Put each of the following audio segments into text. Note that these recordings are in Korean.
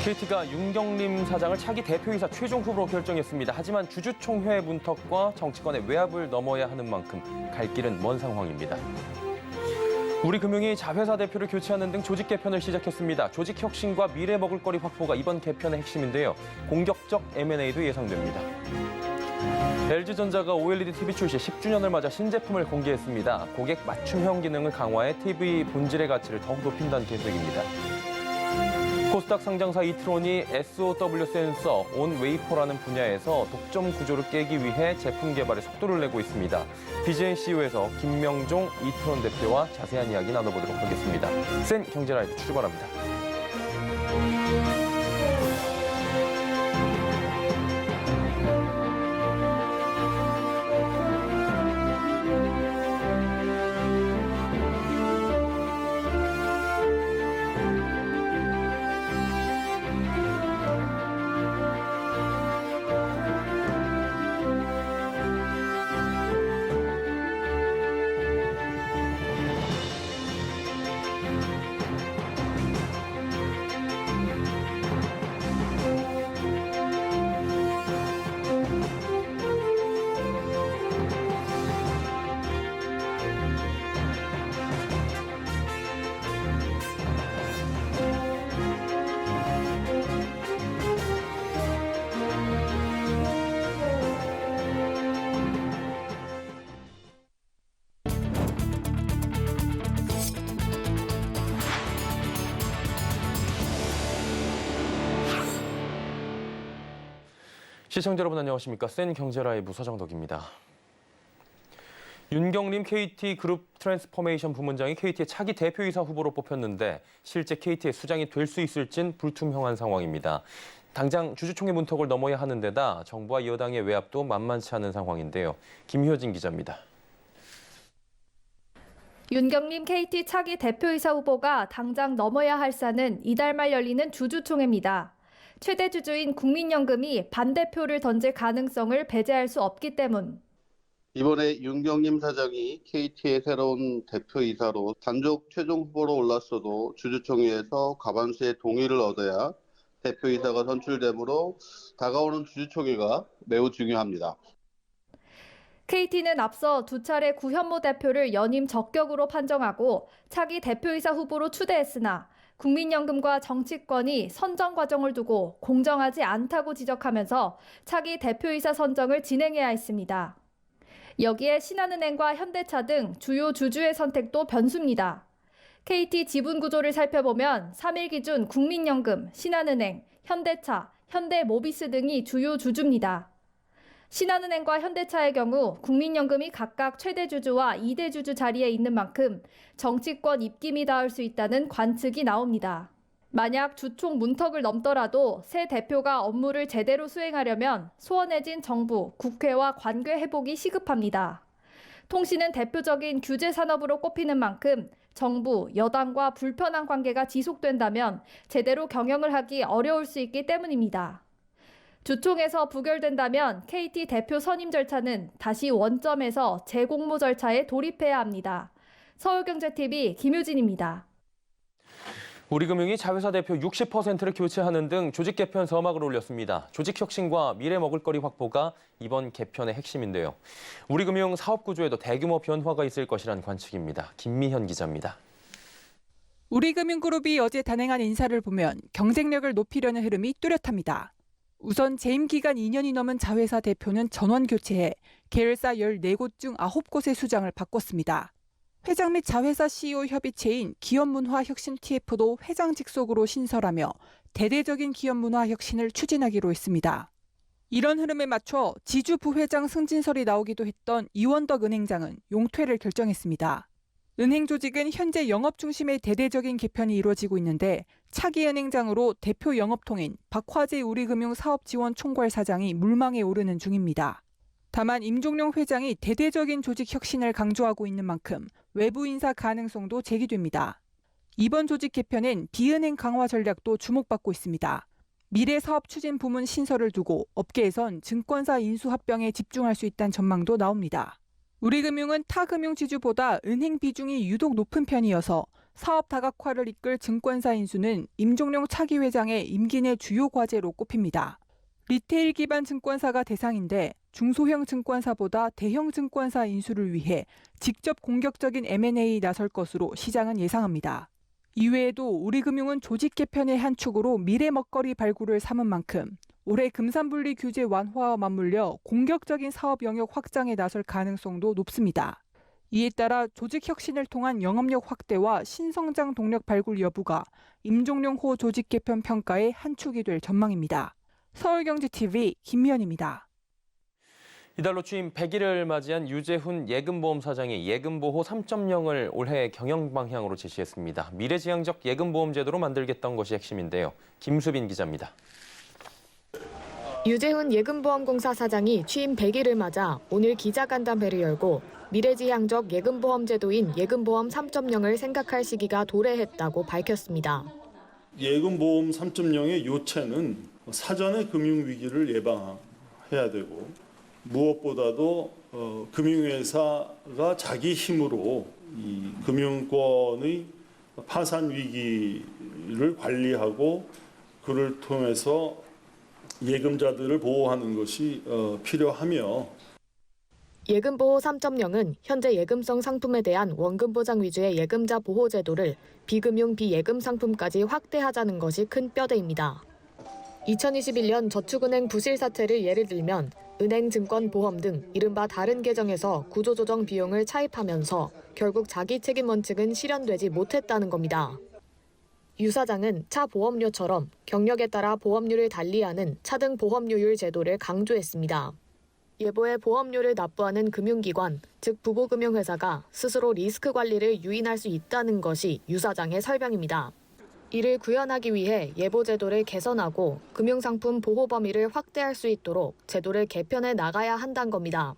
KT가 윤경림 사장을 차기 대표이사 최종 후보로 결정했습니다. 하지만 주주총회 문턱과 정치권의 외압을 넘어야 하는 만큼 갈 길은 먼 상황입니다. 우리금융이 자회사 대표를 교체하는 등 조직 개편을 시작했습니다. 조직 혁신과 미래 먹을거리 확보가 이번 개편의 핵심인데요. 공격적 M&A도 예상됩니다. LG전자가 OLED TV 출시 10주년을 맞아 신제품을 공개했습니다. 고객 맞춤형 기능을 강화해 TV 본질의 가치를 더욱 높인다는 계획입니다. 코스닥 상장사 이트론이 SOW 센서 온 웨이퍼라는 분야에서 독점 구조를 깨기 위해 제품 개발에 속도를 내고 있습니다. BGN CEO에서 김명종 이트론 대표와 자세한 이야기 나눠보도록 하겠습니다. 센 경제라이브 출발합니다. 시청자 여러분 안녕하십니까? 센 경제라이브 서정덕입니다. 윤경림 KT그룹 트랜스포메이션 부문장이 KT의 차기 대표이사 후보로 뽑혔는데 실제 KT의 수장이 될 수 있을진 불투명한 상황입니다. 당장 주주총회 문턱을 넘어야 하는 데다 정부와 여당의 외압도 만만치 않은 상황인데요. 김효진 기자입니다. 윤경림 KT 차기 대표이사 후보가 당장 넘어야 할 산은 이달 말 열리는 주주총회입니다. 최대 주주인 국민연금이 반대표를 던질 가능성을 배제할 수 없기 때문. 이번에 윤경림 사장이 KT의 새로운 대표이사로 단독 최종 후보로 올랐어도 주주총회에서 과반수의 동의를 얻어야 대표이사가 선출되므로 다가오는 주주총회가 매우 중요합니다. KT는 앞서 두 차례 구현모 대표를 연임 적격으로 판정하고 차기 대표이사 후보로 추대했으나 국민연금과 정치권이 선정 과정을 두고 공정하지 않다고 지적하면서 차기 대표이사 선정을 진행해야 했습니다. 여기에 신한은행과 현대차 등 주요 주주의 선택도 변수입니다. KT 지분 구조를 살펴보면 3일 기준 국민연금, 신한은행, 현대차, 현대모비스 등이 주요 주주입니다. 신한은행과 현대차의 경우 국민연금이 각각 최대 주주와 2대 주주 자리에 있는 만큼 정치권 입김이 닿을 수 있다는 관측이 나옵니다. 만약 주총 문턱을 넘더라도 새 대표가 업무를 제대로 수행하려면 소원해진 정부, 국회와 관계 회복이 시급합니다. 통신은 대표적인 규제 산업으로 꼽히는 만큼 정부, 여당과 불편한 관계가 지속된다면 제대로 경영을 하기 어려울 수 있기 때문입니다. 주총에서 부결된다면 KT 대표 선임 절차는 다시 원점에서 재공모 절차에 돌입해야 합니다. 서울경제TV 김효진입니다. 우리금융이 자회사 대표 60%를 교체하는 등 조직 개편 서막을 올렸습니다. 조직 혁신과 미래 먹을거리 확보가 이번 개편의 핵심인데요. 우리금융 사업 구조에도 대규모 변화가 있을 것이란 관측입니다. 김미현 기자입니다. 우리금융그룹이 어제 단행한 인사를 보면 경쟁력을 높이려는 흐름이 뚜렷합니다. 우선 재임 기간 2년이 넘은 자회사 대표는 전원 교체해 계열사 14곳 중 9곳의 수장을 바꿨습니다. 회장 및 자회사 CEO 협의체인 기업문화혁신TF도 회장 직속으로 신설하며 대대적인 기업문화 혁신을 추진하기로 했습니다. 이런 흐름에 맞춰 지주 부회장 승진설이 나오기도 했던 이원덕 은행장은 용퇴를 결정했습니다. 은행 조직은 현재 영업 중심의 대대적인 개편이 이루어지고 있는데 차기 은행장으로 대표 영업통인 박화재 우리금융사업지원총괄사장이 물망에 오르는 중입니다. 다만 임종룡 회장이 대대적인 조직 혁신을 강조하고 있는 만큼 외부 인사 가능성도 제기됩니다. 이번 조직 개편엔 비은행 강화 전략도 주목받고 있습니다. 미래사업추진부문 신설을 두고 업계에선 증권사 인수합병에 집중할 수 있다는 전망도 나옵니다. 우리금융은 타 금융지주보다 은행 비중이 유독 높은 편이어서 사업 다각화를 이끌 증권사 인수는 임종룡 차기 회장의 임기 내 주요 과제로 꼽힙니다. 리테일 기반 증권사가 대상인데 중소형 증권사보다 대형 증권사 인수를 위해 직접 공격적인 M&A에 나설 것으로 시장은 예상합니다. 이외에도 우리금융은 조직 개편의 한 축으로 미래 먹거리 발굴을 삼은 만큼 올해 금산분리 규제 완화와 맞물려 공격적인 사업 영역 확장에 나설 가능성도 높습니다. 이에 따라 조직 혁신을 통한 영업력 확대와 신성장 동력 발굴 여부가 임종룡 조직 개편 평가의 한 축이 될 전망입니다. 서울경제TV 김미연입니다. 이달로 취임 100일을 맞이한 유재훈 예금보험 사장이 예금보호 3.0을 올해 경영 방향으로 제시했습니다. 미래지향적 예금보험 제도로 만들겠다는 것이 핵심인데요. 김수빈 기자입니다. 유재훈 예금보험공사 사장이 취임 100일을 맞아 오늘 기자간담회를 열고 미래지향적 예금보험 제도인 예금보험 3.0을 생각할 시기가 도래했다고 밝혔습니다. 예금보험 3.0의 요체는 사전의 금융위기를 예방해야 되고 무엇보다도 금융회사가 자기 힘으로 이 금융권의 파산 위기를 관리하고 그를 통해서 예금자들을 보호하는 것이 필요하며 예금보호 3.0은 현재 예금성 상품에 대한 원금 보장 위주의 예금자 보호 제도를 비금융 비예금 상품까지 확대하자는 것이 큰 뼈대입니다. 2021년 저축은행 부실 사태를 예를 들면 은행, 증권, 보험 등 이른바 다른 계정에서 구조조정 비용을 차입하면서 결국 자기 책임 원칙은 실현되지 못했다는 겁니다. 유 사장은 차 보험료처럼 경력에 따라 보험료를 달리하는 차등 보험료율 제도를 강조했습니다. 예보에 보험료를 납부하는 금융기관, 즉 부보금융회사가 스스로 리스크 관리를 유인할 수 있다는 것이 유 사장의 설명입니다. 이를 구현하기 위해 예보 제도를 개선하고 금융상품 보호 범위를 확대할 수 있도록 제도를 개편해 나가야 한다는 겁니다.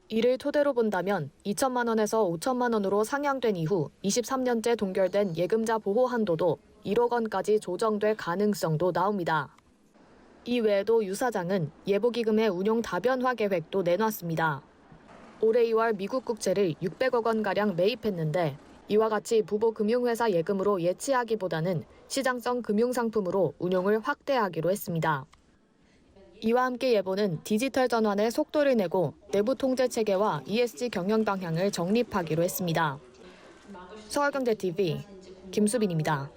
이를 토대로 본다면 2천만 원에서 5천만 원으로 상향된 이후 23년째 동결된 예금자 보호 한도도 1억 원까지 조정될 가능성도 나옵니다. 이 외에도 유 사장은 예보기금의 운용 다변화 계획도 내놨습니다. 올해 2월 미국 국채를 600억 원가량 매입했는데 이와 같이 부보금융회사 예금으로 예치하기보다는 시장성 금융상품으로 운용을 확대하기로 했습니다. 이와 함께 예보는 디지털 전환에 속도를 내고 내부 통제 체계와 ESG 경영 방향을 정립하기로 했습니다. 서울경제TV 김수빈입니다.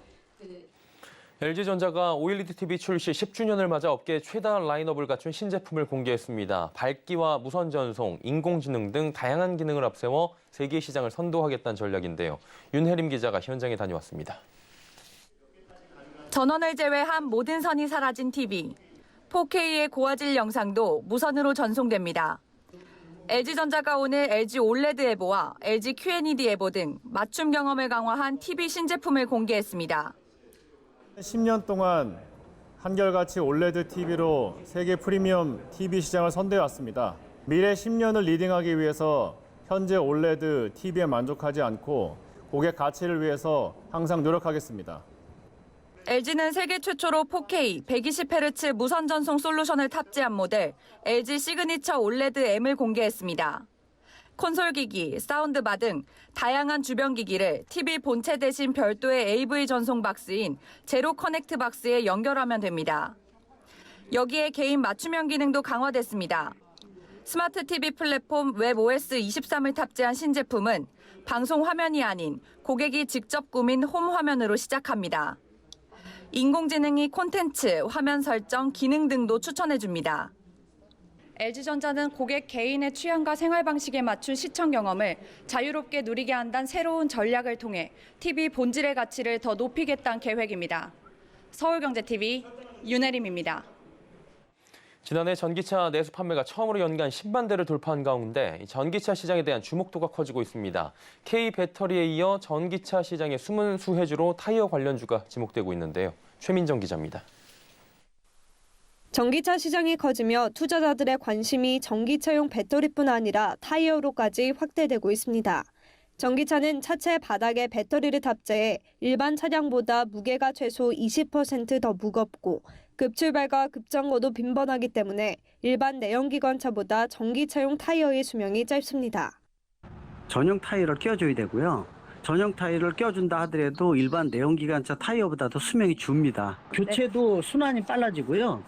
LG전자가 OLED TV 출시 10주년을 맞아 업계 최다 라인업을 갖춘 신제품을 공개했습니다. 밝기와 무선 전송, 인공지능 등 다양한 기능을 앞세워 세계 시장을 선도하겠다는 전략인데요. 윤혜림 기자가 현장에 다녀왔습니다. 전원을 제외한 모든 선이 사라진 TV. 4K의 고화질 영상도 무선으로 전송됩니다. LG전자가 오늘 LG OLED 에보와 LG QNED 에보 등 맞춤 경험을 강화한 TV 신제품을 공개했습니다. 10년 동안 한결같이 OLED TV로 세계 프리미엄 TV 시장을 선도해왔습니다. 미래 10년을 리딩하기 위해서 현재 OLED TV에 만족하지 않고 고객 가치를 위해서 항상 노력하겠습니다. LG는 세계 최초로 4K 120Hz 무선 전송 솔루션을 탑재한 모델 LG 시그니처 OLED M을 공개했습니다. 콘솔 기기, 사운드바 등 다양한 주변 기기를 TV 본체 대신 별도의 AV 전송 박스인 제로 커넥트 박스에 연결하면 됩니다. 여기에 개인 맞춤형 기능도 강화됐습니다. 스마트 TV 플랫폼 웹OS 23을 탑재한 신제품은 방송 화면이 아닌 고객이 직접 꾸민 홈 화면으로 시작합니다. 인공지능이 콘텐츠, 화면 설정, 기능 등도 추천해줍니다. LG전자는 고객 개인의 취향과 생활 방식에 맞춘 시청 경험을 자유롭게 누리게 한다는 새로운 전략을 통해 TV 본질의 가치를 더 높이겠다는 계획입니다. 서울경제TV 윤혜림입니다. 지난해 전기차 내수 판매가 처음으로 연간 10만 대를 돌파한 가운데 전기차 시장에 대한 주목도가 커지고 있습니다. K배터리에 이어 전기차 시장의 숨은 수혜주로 타이어 관련주가 지목되고 있는데요. 최민정 기자입니다. 전기차 시장이 커지며 투자자들의 관심이 전기차용 배터리뿐 아니라 타이어로까지 확대되고 있습니다. 전기차는 차체 바닥에 배터리를 탑재해 일반 차량보다 무게가 최소 20% 더 무겁고 급출발과 급정거도 빈번하기 때문에 일반 내연기관차보다 전기차용 타이어의 수명이 짧습니다. 전용 타이어를 끼워줘야 되고요. 전용 타이어를 껴준다 하더라도 일반 내연기관차 타이어보다도 수명이 줍니다. 교체도 순환이 빨라지고요.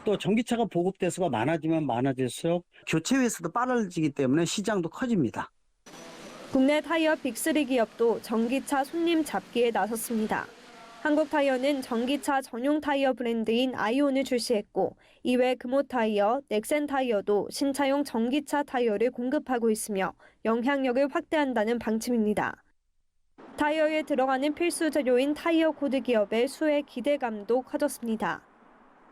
또 전기차가 보급 대수가 많아지면 많아질수록 교체 횟수도 빨라지기 때문에 시장도 커집니다. 국내 타이어 빅3 기업도 전기차 손님 잡기에 나섰습니다. 한국타이어는 전기차 전용 타이어 브랜드인 아이온을 출시했고 이외 금호타이어, 넥센타이어도 신차용 전기차 타이어를 공급하고 있으며 영향력을 확대한다는 방침입니다. 타이어에 들어가는 필수 재료인 타이어 코드 기업의 수혜 기대감도 커졌습니다.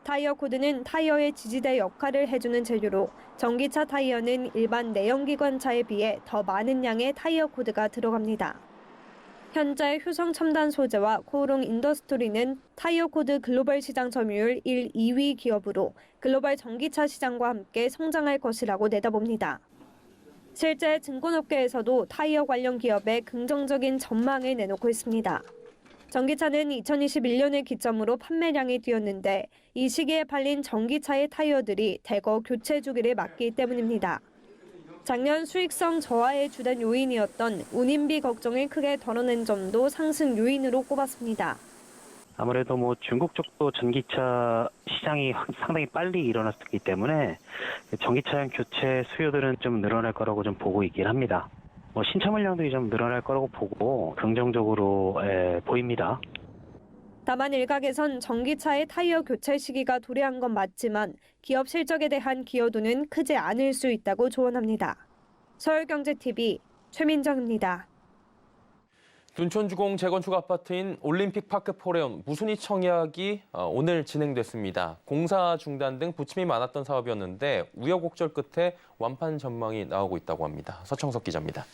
타이어 코드는 타이어의 지지대 역할을 해주는 재료로 전기차 타이어는 일반 내연기관차에 비해 더 많은 양의 타이어 코드가 들어갑니다. 현재 효성 첨단 소재와 코오롱 인더스토리는 타이어 코드 글로벌 시장 점유율 1, 2위 기업으로 글로벌 전기차 시장과 함께 성장할 것이라고 내다봅니다. 실제 증권업계에서도 타이어 관련 기업에 긍정적인 전망을 내놓고 있습니다. 전기차는 2021년을 기점으로 판매량이 뛰었는데 이 시기에 팔린 전기차의 타이어들이 대거 교체 주기를 맞기 때문입니다. 작년 수익성 저하의 주된 요인이었던 운임비 걱정을 크게 덜어낸 점도 상승 요인으로 꼽았습니다. 아무래도 중국 쪽도 전기차 시장이 상당히 빨리 일어났기 때문에 전기차용 교체 수요들은 좀 늘어날 거라고 좀 보고 있긴 합니다. 신차 물량도 좀 늘어날 거라고 보고 긍정적으로 보입니다. 다만 일각에선 전기차의 타이어 교체 시기가 도래한 건 맞지만 기업 실적에 대한 기여도는 크지 않을 수 있다고 조언합니다. 서울경제TV 최민정입니다. 둔촌주공 재건축 아파트인 올림픽파크 포레온 무순위 청약이 오늘 진행됐습니다. 공사 중단 등 부침이 많았던 사업이었는데 우여곡절 끝에 완판 전망이 나오고 있다고 합니다. 서청석 기자입니다.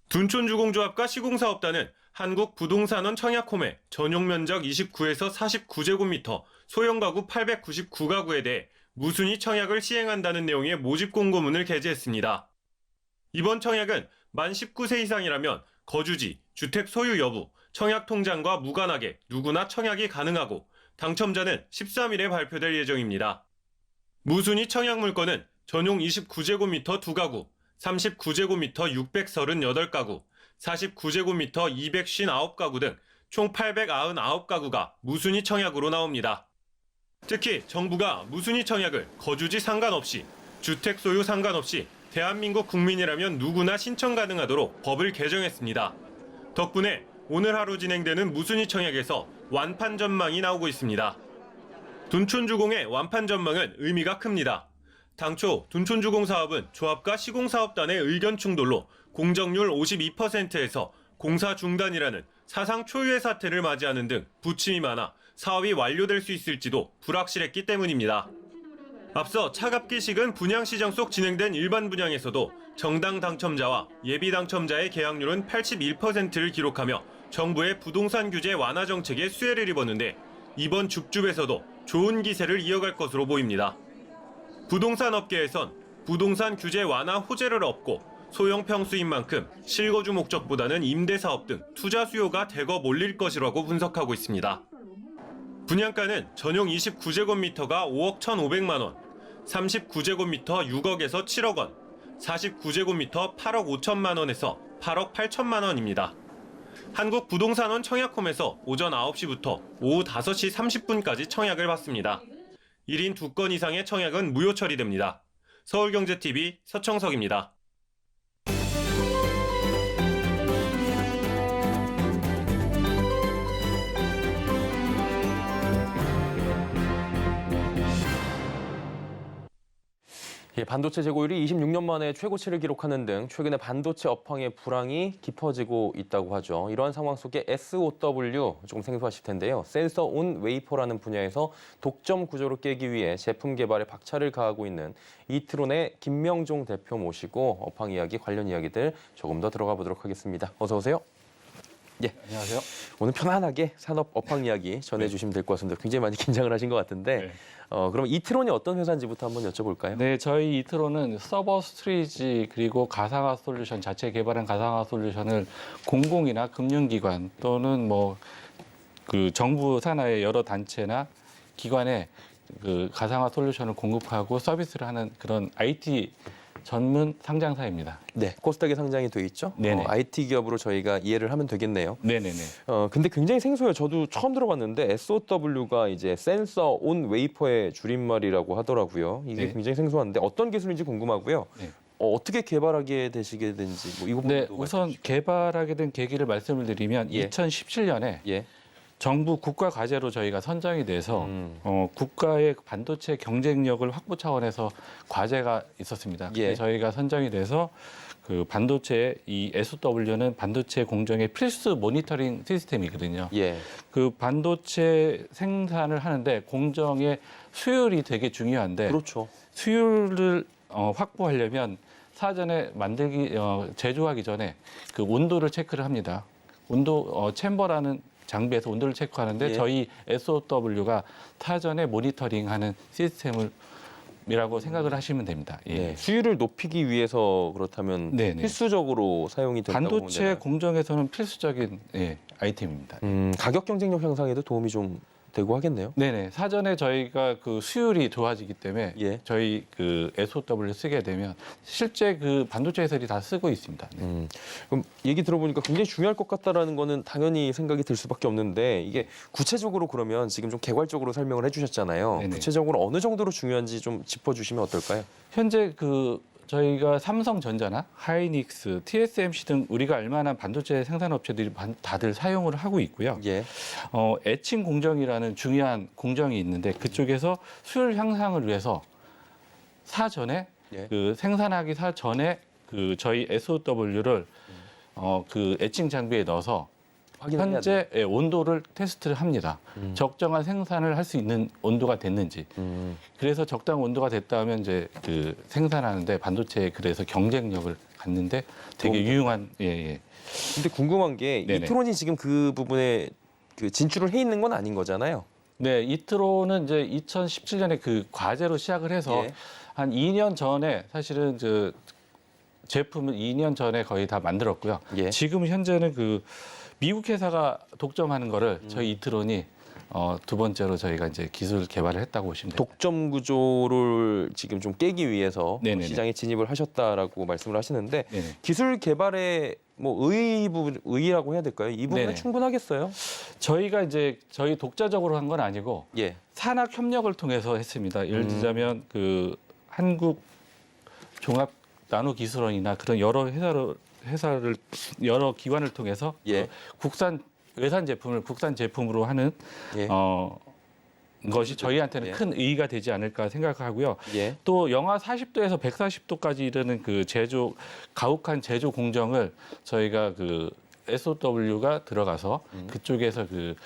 둔촌주공조합과 시공사업단은 한국부동산원 청약홈에 전용 면적 29에서 49제곱미터, 소형 가구 899가구에 대해 무순위 청약을 시행한다는 내용의 모집 공고문을 게재했습니다. 이번 청약은 만 19세 이상이라면 거주지, 주택 소유 여부, 청약 통장과 무관하게 누구나 청약이 가능하고 당첨자는 13일에 발표될 예정입니다. 무순위 청약 물건은 전용 29제곱미터 2가구, 39제곱미터 638가구, 49제곱미터 259가구 등 총 899가구가 무순위 청약으로 나옵니다. 특히 정부가 무순위 청약을 거주지 상관없이, 주택 소유 상관없이 대한민국 국민이라면 누구나 신청 가능하도록 법을 개정했습니다. 덕분에 오늘 하루 진행되는 무순위 청약에서 완판 전망이 나오고 있습니다. 둔촌주공의 완판 전망은 의미가 큽니다. 당초 둔촌주공 사업은 조합과 시공사업단의 의견 충돌로 공정률 52%에서 공사 중단이라는 사상 초유의 사태를 맞이하는 등 부침이 많아 사업이 완료될 수 있을지도 불확실했기 때문입니다. 앞서 차갑기식은 분양시장 속 진행된 일반 분양에서도 정당 당첨자와 예비 당첨자의 계약률은 81%를 기록하며 정부의 부동산 규제 완화 정책에 수혜를 입었는데 이번 줍줍에서도 좋은 기세를 이어갈 것으로 보입니다. 부동산 업계에선 부동산 규제 완화 호재를 얻고 소형 평수인 만큼 실거주 목적보다는 임대사업 등 투자 수요가 대거 몰릴 것이라고 분석하고 있습니다. 분양가는 전용 29제곱미터가 5억 1,500만 원, 39제곱미터 6억에서 7억 원, 49제곱미터 8억 5천만 원에서 8억 8천만 원입니다. 한국부동산원 청약홈에서 오전 9시부터 오후 5시 30분까지 청약을 받습니다. 1인 2건 이상의 청약은 무효 처리됩니다. 서울경제TV 서청석입니다. 반도체 재고율이 26년 만에 최고치를 기록하는 등 최근에 반도체 업황의 불황이 깊어지고 있다고 하죠. 이러한 상황 속에 SOW 조금 생소하실 텐데요. 센서 온 웨이퍼라는 분야에서 독점 구조를 깨기 위해 제품 개발에 박차를 가하고 있는 이트론의 김명종 대표 모시고 업황 이야기, 관련 이야기들 조금 더 들어가 보도록 하겠습니다. 어서 오세요. 예, 안녕하세요. 오늘 편안하게 산업 업황 이야기 전해주시면 될 것 같습니다. 굉장히 많이 긴장을 하신 것 같은데 네. 그럼 이트론이 어떤 회사인지부터 한번 여쭤볼까요? 네, 저희 이트론은 서버 스토리지 그리고 가상화 솔루션 자체 개발한 가상화 솔루션을 공공이나 금융기관 또는 그 정부 산하의 여러 단체나 기관에 그 가상화 솔루션을 공급하고 서비스를 하는 그런 IT 전문 상장사입니다. 네, 코스닥에 상장이 돼 있죠. 네네. IT 기업으로 저희가 이해를 하면 되겠네요. 네네네. 근데 굉장히 생소해요. 저도 처음 들어봤는데 SOW가 이제 센서 온 웨이퍼의 줄임말이라고 하더라고요. 이게 네. 굉장히 생소한데 어떤 기술인지 궁금하고요. 네. 어떻게 개발하게 되시게 된지 뭐 이 부분도 네, 말씀해 우선 주시죠. 개발하게 된 계기를 말씀을 드리면 예. 2017년에 예. 정부 국가 과제로 저희가 선정이 돼서 국가의 반도체 경쟁력을 확보 차원에서 과제가 있었습니다. 예. 저희가 선정이 돼서 그 반도체 이 SOW는 반도체 공정의 필수 모니터링 시스템이거든요. 예. 그 반도체 생산을 하는데 공정의 수율이 되게 중요한데 그렇죠. 수율을 확보하려면 사전에 제조하기 전에 그 온도를 체크를 합니다. 온도 챔버라는 장비에서 온도를 체크하는데 예. 저희 SOW가 사전에 모니터링하는 시스템이라고 생각을 하시면 됩니다. 예. 네. 수율을 높이기 위해서 그렇다면 네네. 필수적으로 사용이 된다고 보면 반도체 되나요? 공정에서는 필수적인 아이템입니다. 가격 경쟁력 향상에도 도움이 좀 되고 하겠네요. 네네. 사전에 저희가 그 수율이 좋아지기 때문에 예. 저희 그 SOW 쓰게 되면 실제 그 반도체 회사들이 다 쓰고 있습니다. 네. 그럼 얘기 들어보니까 굉장히 중요할 것 같다라는 거는 당연히 생각이 들 수밖에 없는데 이게 구체적으로 그러면 지금 좀 개괄적으로 설명을 해주셨잖아요. 네네. 구체적으로 어느 정도로 중요한지 좀 짚어주시면 어떨까요? 현재 그 저희가 삼성전자나 하이닉스, TSMC 등 우리가 알만한 반도체 생산 업체들이 다들 사용을 하고 있고요. 예. 애칭 공정이라는 중요한 공정이 있는데 그쪽에서 수율 향상을 위해서 사전에 예. 그 생산하기 사전에 그 저희 SOW를 그 애칭 장비에 넣어서 확인해야 현재 온도를 테스트를 합니다. 적정한 생산을 할 수 있는 온도가 됐는지. 그래서 적당한 온도가 됐다 하면 이제 그 생산하는데 반도체에 그래서 경쟁력을 갖는데 되게 유용한 근데 궁금한 게 네네. 이트론이 지금 그 부분에 그 진출을 해 있는 건 아닌 거잖아요. 네, 이트론은 이제 2017년에 그 과제로 시작을 해서 예. 한 2년 전에 사실은 저 제품을 2년 전에 거의 다 만들었고요. 예. 지금 현재는 그 미국 회사가 독점하는 거를 저희 이트론이 두 번째로 저희가 이제 기술 개발을 했다고 보시면 됩니다. 독점 구조를 지금 좀 깨기 위해서 네네네. 시장에 진입을 하셨다라고 말씀을 하시는데 네네. 기술 개발에 뭐 의의라고 해야 될까요? 이 부분은 네네. 충분하겠어요? 저희가 이제 저희 독자적으로 한 건 아니고 예. 산학 협력을 통해서 했습니다. 예를 들자면 그 한국 종합 나노 기술원이나 그런 여러 회사를 여러 기관을 통해서 예. 국산 외산 제품을 국산 제품으로 하는 예. 것이 저희한테는 예. 큰 의의가 되지 않을까 생각하고요. 예. 또 영하 40도에서 140도까지 이르는 그 가혹한 제조 공정을 저희가 그 SOW가 들어가서 그쪽에서 그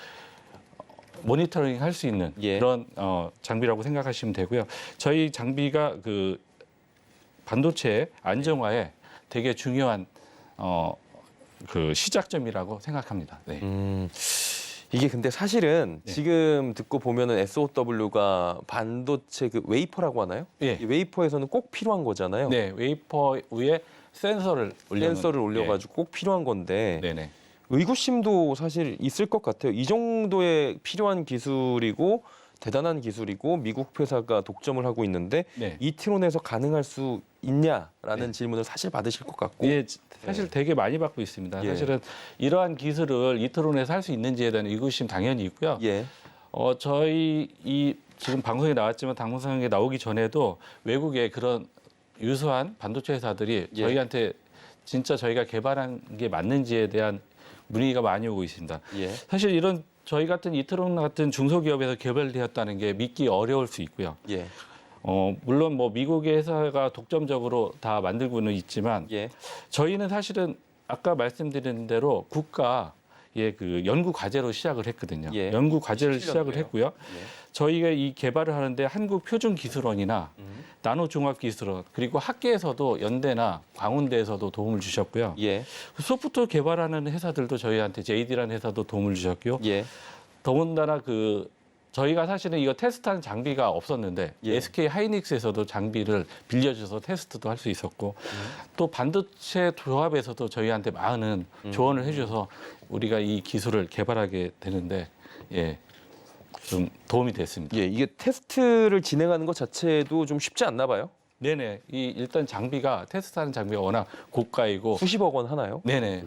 모니터링 할 수 있는 예. 그런 장비라고 생각하시면 되고요. 저희 장비가 그 반도체 안정화에 되게 중요한 그 시작점이라고 생각합니다. 네. 이게 근데 사실은 네. 지금 듣고 보면은 SOW가 반도체 그 웨이퍼라고 하나요? 예. 이 웨이퍼에서는 꼭 필요한 거잖아요. 네, 웨이퍼 위에 센서를 올려가지고 꼭 필요한 건데 네네. 의구심도 사실 있을 것 같아요. 이 정도의 필요한 기술이고 대단한 기술이고 미국 회사가 독점을 하고 있는데 네. 이트론에서 가능할 수 있냐라는 네. 질문을 사실 받으실 것 같고. 예, 사실 되게 많이 받고 있습니다. 예. 사실은 이러한 기술을 이트론에서 할 수 있는지에 대한 의구심 당연히 있고요. 예. 저희 이 지금 방송에 나왔지만 방송에 나오기 전에도 외국의 그런 유수한 반도체 회사들이 예. 저희한테 진짜 저희가 개발한 게 맞는지에 대한 문의가 많이 오고 있습니다. 예. 사실 이런 저희 같은 이트론 같은 중소기업에서 개발되었다는 게 믿기 어려울 수 있고요. 예. 물론 뭐 미국의 회사가 독점적으로 다 만들고는 있지만 예. 저희는 사실은 아까 말씀드린 대로 국가의 그 연구 과제로 시작을 했거든요. 예. 연구 과제를 17년도에요. 시작을 했고요. 예. 저희가 이 개발을 하는데 한국표준기술원이나 나노종합기술원 그리고 학계에서도 연대나 광운대에서도 도움을 주셨고요. 예. 소프트웨어 개발하는 회사들도 저희한테 JD라는 회사도 도움을 주셨고요. 예. 더군다나 그 저희가 사실은 이거 테스트하는 장비가 없었는데 예. SK 하이닉스에서도 장비를 빌려줘서 테스트도 할 수 있었고 또 반도체 조합에서도 저희한테 많은 조언을 해주셔서 우리가 이 기술을 개발하게 되는데 좀 도움이 됐습니다. 예. 이게 테스트를 진행하는 것 자체도 좀 쉽지 않나 봐요. 네네. 일단 장비가 테스트하는 장비가 워낙 고가이고 수십억 원 하나요? 네네.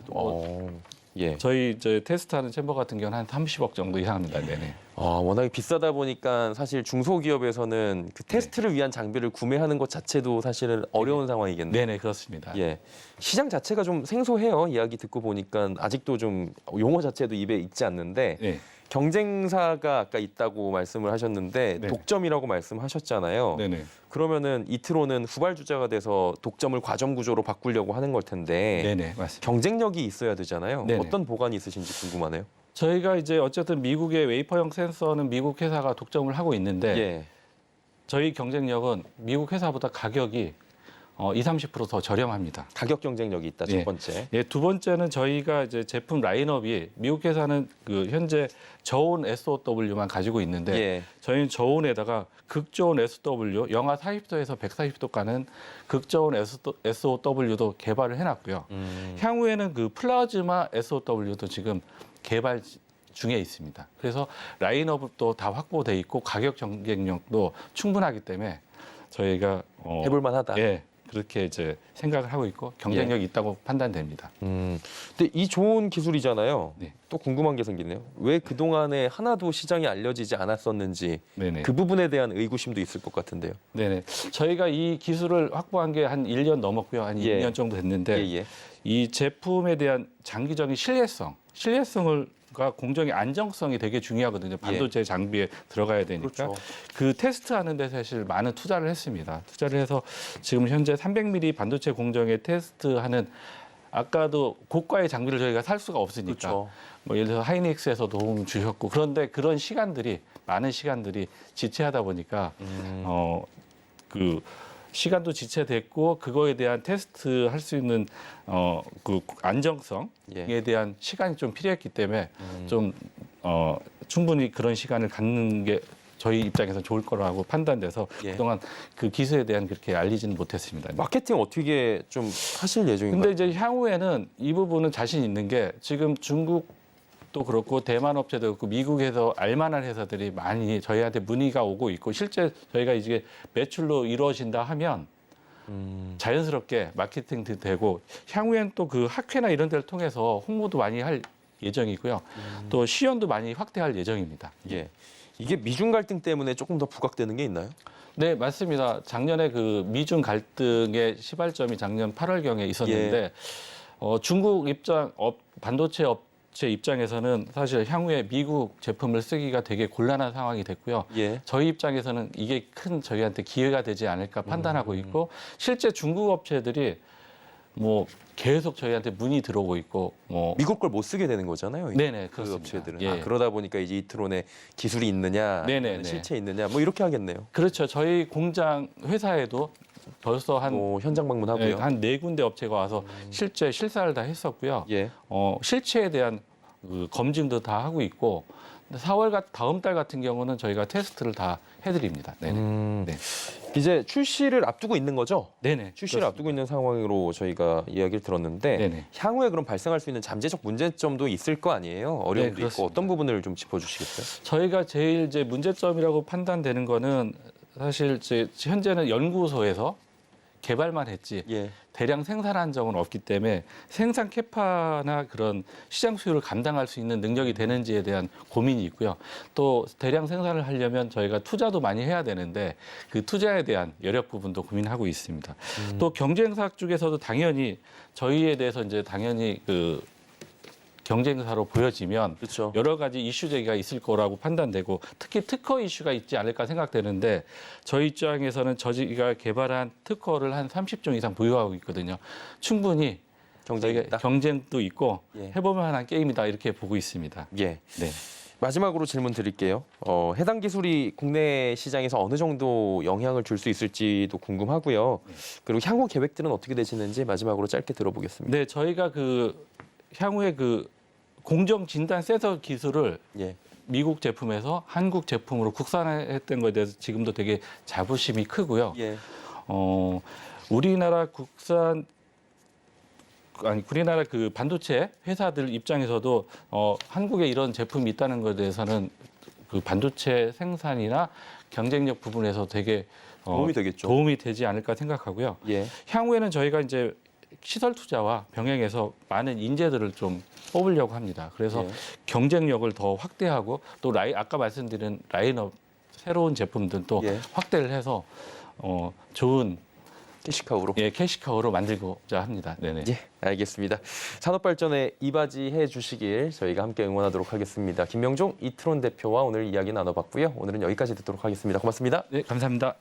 예. 저희 테스트하는 챔버 같은 경우는 한 30억 정도 이상합니다. 네네. 워낙에 비싸다 보니까 사실 중소기업에서는 그 테스트를 위한 장비를 구매하는 것 자체도 사실은 어려운 상황이겠네요. 네네, 그렇습니다. 예. 시장 자체가 좀 생소해요. 이야기 듣고 보니까 아직도 좀 용어 자체도 입에 익지 않는데 네. 경쟁사가 아까 있다고 말씀을 하셨는데 네. 독점이라고 말씀하셨잖아요. 네네. 그러면은 이트론은 후발주자가 돼서 독점을 과점 구조로 바꾸려고 하는 걸 텐데 네네, 맞습니다. 경쟁력이 있어야 되잖아요. 네네. 어떤 보관이 있으신지 궁금하네요. 저희가 이제 어쨌든 미국의 웨이퍼형 센서는 미국 회사가 독점을 하고 있는데 예. 저희 경쟁력은 미국 회사보다 가격이 20-30% 더 저렴합니다. 가격 경쟁력이 있다. 첫 예. 번째. 예, 두 번째는 저희가 이제 제품 라인업이 미국 회사는 그 현재 저온 SOW만 가지고 있는데 예. 저희는 저온에다가 극저온 SW, 영하 40도에서 140도 가는 극저온 SOW도 개발을 해놨고요. 향후에는 그 플라즈마 SOW도 지금 개발 중에 있습니다. 그래서 라인업도 다 확보돼 있고 가격 경쟁력도 충분하기 때문에 저희가 해볼 만하다. 예, 그렇게 이제 생각을 하고 있고 경쟁력이 있다고 판단됩니다. 근데 이 좋은 기술이잖아요. 네. 또 궁금한 게 생기네요. 왜 그동안에 하나도 시장에 알려지지 않았었는지 네네. 그 부분에 대한 의구심도 있을 것 같은데요. 네네. 저희가 이 기술을 확보한 게 한 1년 넘었고요. 한 예. 2년 정도 됐는데 예. 이 제품에 대한 장기적인 신뢰성과 공정의 안정성이 되게 중요하거든요. 반도체 장비에 들어가야 되니까. 그렇죠. 그 테스트하는 데 사실 많은 투자를 했습니다. 투자를 해서 지금 현재 300mm 반도체 공정에 테스트하는 아까도 고가의 장비를 저희가 살 수가 없으니까 그렇죠. 뭐 예를 들어서 하이닉스에서 도움을 주셨고 그런데 그런 시간들이 많은 시간들이 지체하다 보니까 그 시간도 지체됐고 그거에 대한 테스트 할 수 있는 그 안정성에 대한 시간이 좀 필요했기 때문에 좀 충분히 그런 시간을 갖는 게 저희 입장에서 좋을 거라고 판단돼서 예. 그동안 그 기술에 대한 그렇게 알리지는 못했습니다. 마케팅 어떻게 좀 하실 예정인가요? 근데 이제 향후에는 이 부분은 자신 있는 게 지금 중국도 그렇고 대만 업체도 그렇고 미국에서 알만한 회사들이 많이 저희한테 문의가 오고 있고 실제 저희가 이제 매출로 이루어진다 하면 자연스럽게 마케팅도 되고 향후엔 또 그 학회나 이런 데를 통해서 홍보도 많이 할 예정이고요. 또 시연도 많이 확대할 예정입니다. 예. 이게 미중 갈등 때문에 조금 더 부각되는 게 있나요? 네, 맞습니다. 작년에 그 미중 갈등의 시발점이 작년 8월경에 있었는데 중국 반도체 업체 입장에서는 사실 향후에 미국 제품을 쓰기가 되게 곤란한 상황이 됐고요. 예. 저희 입장에서는 이게 큰 저희한테 기회가 되지 않을까 판단하고 있고 실제 중국 업체들이 뭐 계속 저희한테 문의 들어오고 있고 미국 걸 못 쓰게 되는 거잖아요. 네네, 그 그렇습니다. 업체들은. 예. 그러다 보니까 이제 이트론에 기술이 있느냐, 네네네. 실체 있느냐, 뭐 이렇게 하겠네요. 그렇죠. 저희 공장 회사에도 벌써 현장 방문하고요. 한 4군데 업체가 와서 실제 실사를 다 했었고요. 예. 실체에 대한 그 검증도 다 하고 있고 4월 다음 달 같은 경우는 저희가 테스트를 다 해드립니다. 네네. 네. 이제 출시를 앞두고 있는 거죠? 네네. 출시를 그렇습니다. 앞두고 있는 상황으로 저희가 이야기를 들었는데 네네. 향후에 그럼 발생할 수 있는 잠재적 문제점도 있을 거 아니에요? 어려움도 네, 있고 그렇습니다. 어떤 부분을 좀 짚어주시겠어요? 저희가 제일 이제 문제점이라고 판단되는 거는 사실 이제 현재는 연구소에서 개발만 했지 예. 대량 생산한 적은 없기 때문에 생산 캐파나 그런 시장 수요를 감당할 수 있는 능력이 되는지에 대한 고민이 있고요. 또 대량 생산을 하려면 저희가 투자도 많이 해야 되는데 그 투자에 대한 여력 부분도 고민하고 있습니다. 또 경쟁사 쪽에서도 당연히 저희에 대해서 이제 당연히 그 경쟁사로 보여지면 그렇죠. 여러 가지 이슈 제기가 있을 거라고 판단되고 특히 특허 이슈가 있지 않을까 생각되는데 저희 입장에서는 저희가 개발한 특허를 한 30종 이상 보유하고 있거든요. 충분히 경쟁이 있다? 경쟁도 있고 예. 해볼 만한 게임이다 이렇게 보고 있습니다. 예. 네. 마지막으로 질문 드릴게요. 해당 기술이 국내 시장에서 어느 정도 영향을 줄 수 있을지도 궁금하고요. 그리고 향후 계획들은 어떻게 되시는지 마지막으로 짧게 들어보겠습니다. 네, 저희가 그 향후에 그 공정 진단 센서 기술을 예. 미국 제품에서 한국 제품으로 국산했던 것에 대해서 지금도 되게 자부심이 크고요. 예. 우리나라 그 반도체 회사들 입장에서도 한국에 이런 제품이 있다는 것에 대해서는 그 반도체 생산이나 경쟁력 부분에서 되게 도움이 되겠죠. 도움이 되지 않을까 생각하고요. 예. 향후에는 저희가 이제 시설 투자와 병행해서 많은 인재들을 좀 뽑으려고 합니다. 그래서 예. 경쟁력을 더 확대하고 또 아까 말씀드린 라인업 새로운 제품들도 예. 확대를 해서 좋은 캐시카우로. 예, 캐시카우로 만들고자 합니다. 네네. 예, 알겠습니다. 산업 발전에 이바지해 주시길 저희가 함께 응원하도록 하겠습니다. 김명종 이트론 대표와 오늘 이야기 나눠봤고요. 오늘은 여기까지 듣도록 하겠습니다. 고맙습니다. 네, 감사합니다.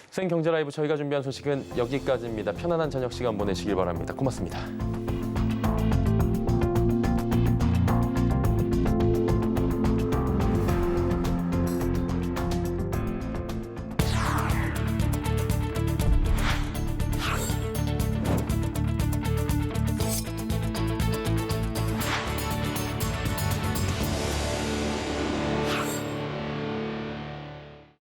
생경제 라이브 저희가 준비한 소식은 여기까지입니다. 편안한 저녁 시간 보내시길 바랍니다. 고맙습니다.